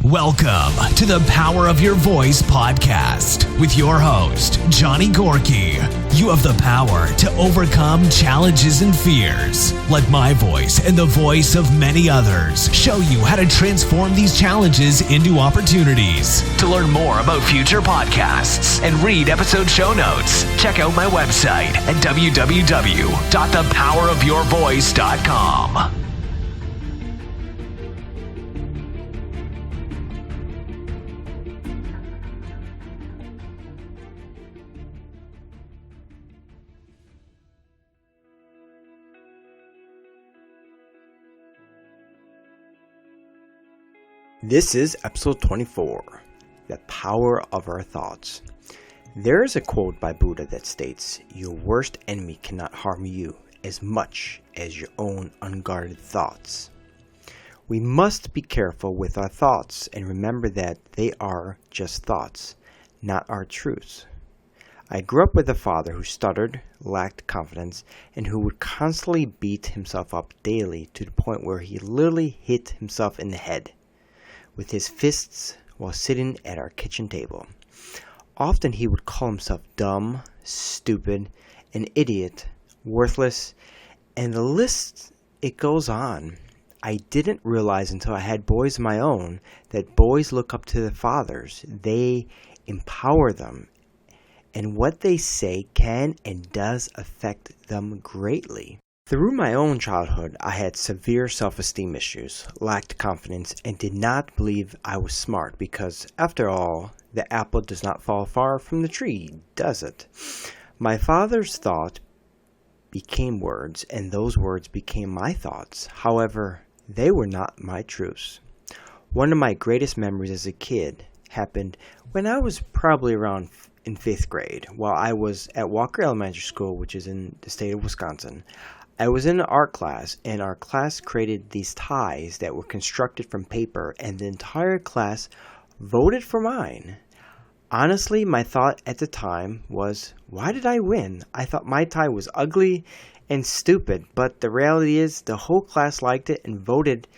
Welcome to the Power of Your Voice podcast with your host, Johnny Gorky. You have the power to overcome challenges and fears. Let my voice and the voice of many others show you how to transform these challenges into opportunities. To learn more about future podcasts and read episode show notes, check out my website at www.thepowerofyourvoice.com. This is episode 24, The Power of Our Thoughts. There is a quote by Buddha that states, "Your worst enemy cannot harm you as much as your own unguarded thoughts." We must be careful with our thoughts and remember that they are just thoughts, not our truths. I grew up with a father who stuttered, lacked confidence, and who would constantly beat himself up daily to the point where he literally hit himself in the head with his fists while sitting at our kitchen table. Often he would call himself dumb, stupid, an idiot, worthless, and the list, it goes on. I didn't realize until I had boys of my own that boys look up to their fathers. They empower them, and what they say can and does affect them greatly. Through my own childhood, I had severe self-esteem issues, lacked confidence, and did not believe I was smart because, after all, the apple does not fall far from the tree, does it? My father's thought became words, and those words became my thoughts. However, they were not my truths. One of my greatest memories as a kid happened when I was probably around in 5th grade, while I was at Walker Elementary School, which is in the state of Wisconsin. I was in an art class, and our class created these ties that were constructed from paper, and the entire class voted for mine. Honestly, my thought at the time was, why did I win? I thought my tie was ugly and stupid, but the reality is the whole class liked it and voted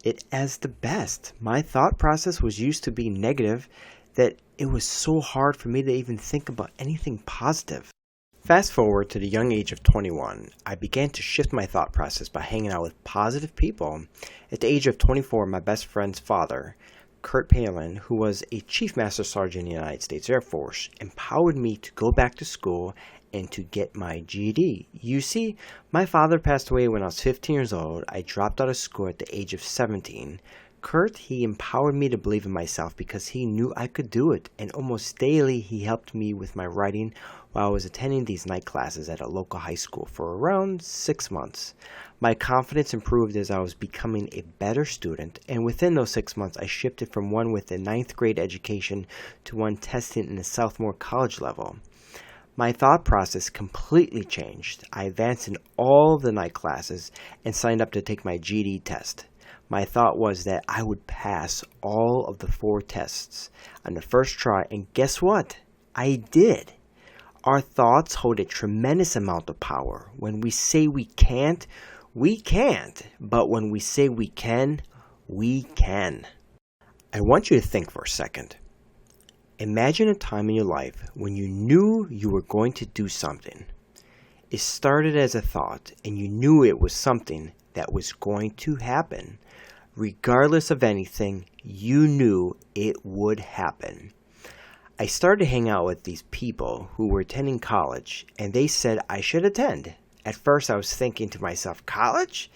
it as the best. My thought process was used to be negative that it was so hard for me to even think about anything positive. Fast forward to the young age of 21, I began to shift my thought process by hanging out with positive people. At the age of 24, my best friend's father, Kurt Palin, who was a Chief Master Sergeant in the United States Air Force, empowered me to go back to school and to get my GED. You see, my father passed away when I was 15 years old. I dropped out of school at the age of 17. Kurt, he empowered me to believe in myself because he knew I could do it, and almost daily he helped me with my writing while I was attending these night classes at a local high school for around 6 months. My confidence improved as I was becoming a better student, and within those 6 months I shifted from one with a 9th grade education to one testing in the sophomore college level. My thought process completely changed. I advanced in all of the night classes and signed up to take my GED test. My thought was that I would pass all of the 4 tests on the first try, and guess what? I did. Our thoughts hold a tremendous amount of power. When we say we can't, but when we say we can, we can. I want you to think for a second. Imagine a time in your life when you knew you were going to do something. It started as a thought, and you knew it was something that was going to happen. Regardless of anything, you knew it would happen. I started hanging out with these people who were attending college, and they said I should attend. At first, I was thinking to myself, college?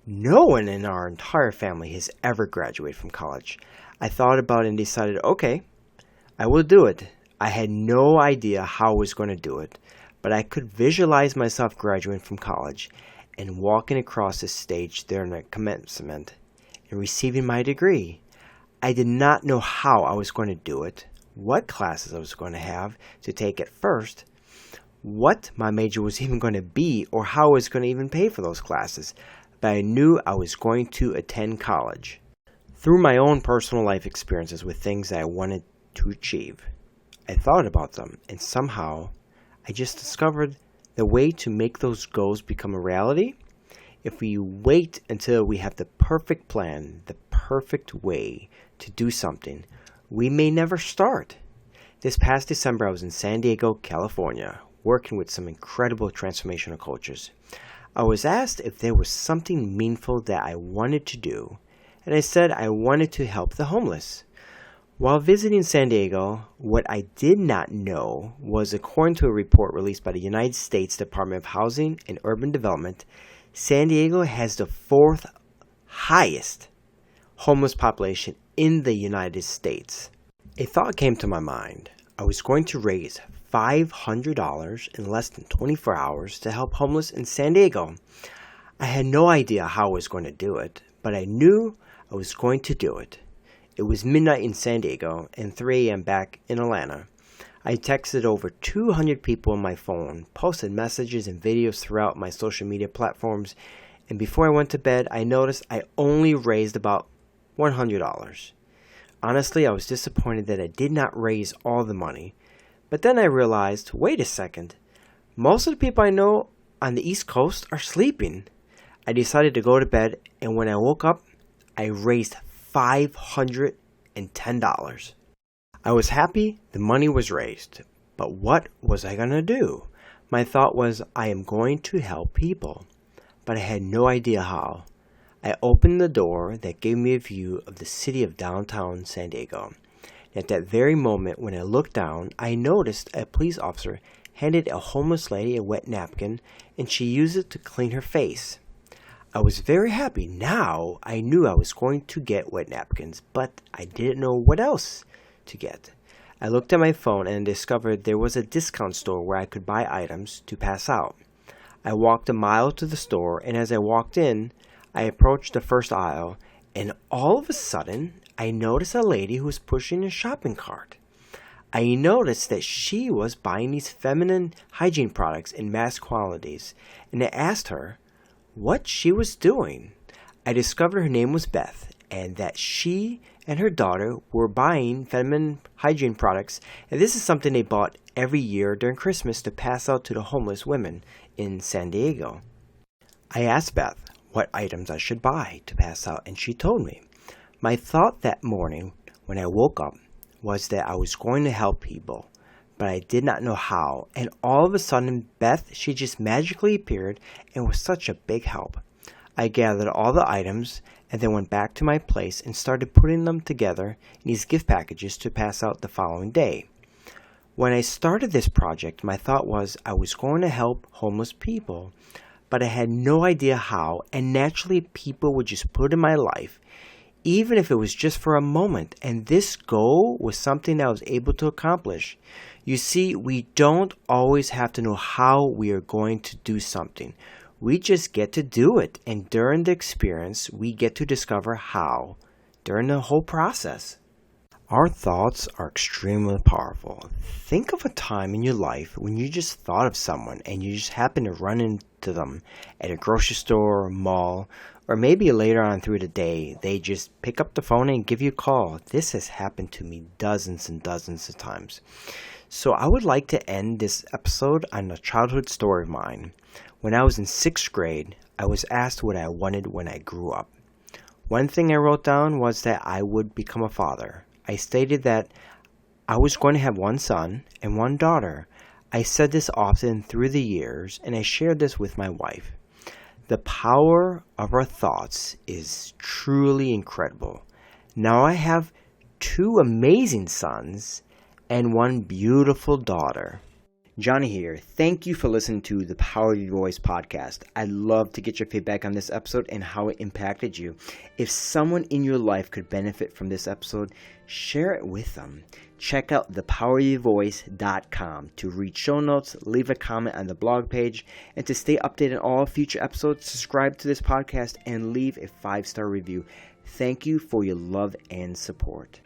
No one in our entire family has ever graduated from college. I thought about it and decided, okay, I will do it. I had no idea how I was going to do it, but I could visualize myself graduating from college and walking across the stage during the commencement and receiving my degree. I did not know how I was going to do it, what classes I was going to have to take at first, what my major was even going to be, or how I was going to even pay for those classes, but I knew I was going to attend college. Through my own personal life experiences with things that I wanted to achieve, I thought about them, and somehow I just discovered the way to make those goals become a reality If we wait until we have the perfect plan, the perfect way to do something, we may never start. This past December, I was in San Diego, California, working with some incredible transformational coaches. I was asked if there was something meaningful that I wanted to do, and I said I wanted to help the homeless. While visiting San Diego, what I did not know was, according to a report released by the United States Department of Housing and Urban Development, San Diego has the fourth highest homeless population in the United States. A thought came to my mind. I was going to raise $500 in less than 24 hours to help homeless in San Diego. I had no idea how I was going to do it, but I knew I was going to do it. It was midnight in San Diego and 3 a.m. back in Atlanta. I texted over 200 people on my phone, posted messages and videos throughout my social media platforms, and before I went to bed, I noticed I only raised about $100. Honestly, I was disappointed that I did not raise all the money. But then I realized, wait a second, most of the people I know on the East Coast are sleeping. I decided to go to bed, and when I woke up, I raised $510. I was happy the money was raised, but what was I going to do? My thought was, I am going to help people, but I had no idea how. I opened the door that gave me a view of the city of downtown San Diego. At that very moment, when I looked down, I noticed a police officer handed a homeless lady a wet napkin, and she used it to clean her face. I was very happy. Now I knew I was going to get wet napkins, but I didn't know what else to get. I looked at my phone and discovered there was a discount store where I could buy items to pass out. I walked a mile to the store, and as I walked in, I approached the first aisle, and all of a sudden, I noticed a lady who was pushing a shopping cart. I noticed that she was buying these feminine hygiene products in mass quantities, and I asked her what she was doing. I discovered her name was Beth, and that she and her daughter were buying feminine hygiene products, and this is something they bought every year during Christmas to pass out to the homeless women in San Diego. I asked Beth what items I should buy to pass out, and she told me. My thought that morning when I woke up was that I was going to help people, but I did not know how, and all of a sudden Beth, she just magically appeared and was such a big help. I gathered all the items and then went back to my place and started putting them together in these gift packages to pass out the following day. When I started this project, my thought was I was going to help homeless people, but I had no idea how, and naturally people would just put in my life, even if it was just for a moment, and this goal was something I was able to accomplish. You see, we don't always have to know how we are going to do something. We just get to do it, and during the experience, we get to discover how, during the whole process. Our thoughts are extremely powerful. Think of a time in your life when you just thought of someone and you just happened to run into them at a grocery store or mall, or maybe later on through the day, they just pick up the phone and give you a call. This has happened to me dozens and dozens of times. So I would like to end this episode on a childhood story of mine. When I was in 6th grade, I was asked what I wanted when I grew up. One thing I wrote down was that I would become a father. I stated that I was going to have one son and one daughter. I said this often through the years, and I shared this with my wife. The power of our thoughts is truly incredible. Now I have 2 amazing sons and 1 beautiful daughter. Johnny here. Thank you for listening to the Power of Your Voice podcast. I'd love to get your feedback on this episode and how it impacted you. If someone in your life could benefit from this episode, share it with them. Check out thepowerofyourvoice.com to read show notes, leave a comment on the blog page, and to stay updated on all future episodes, subscribe to this podcast and leave a 5-star review. Thank you for your love and support.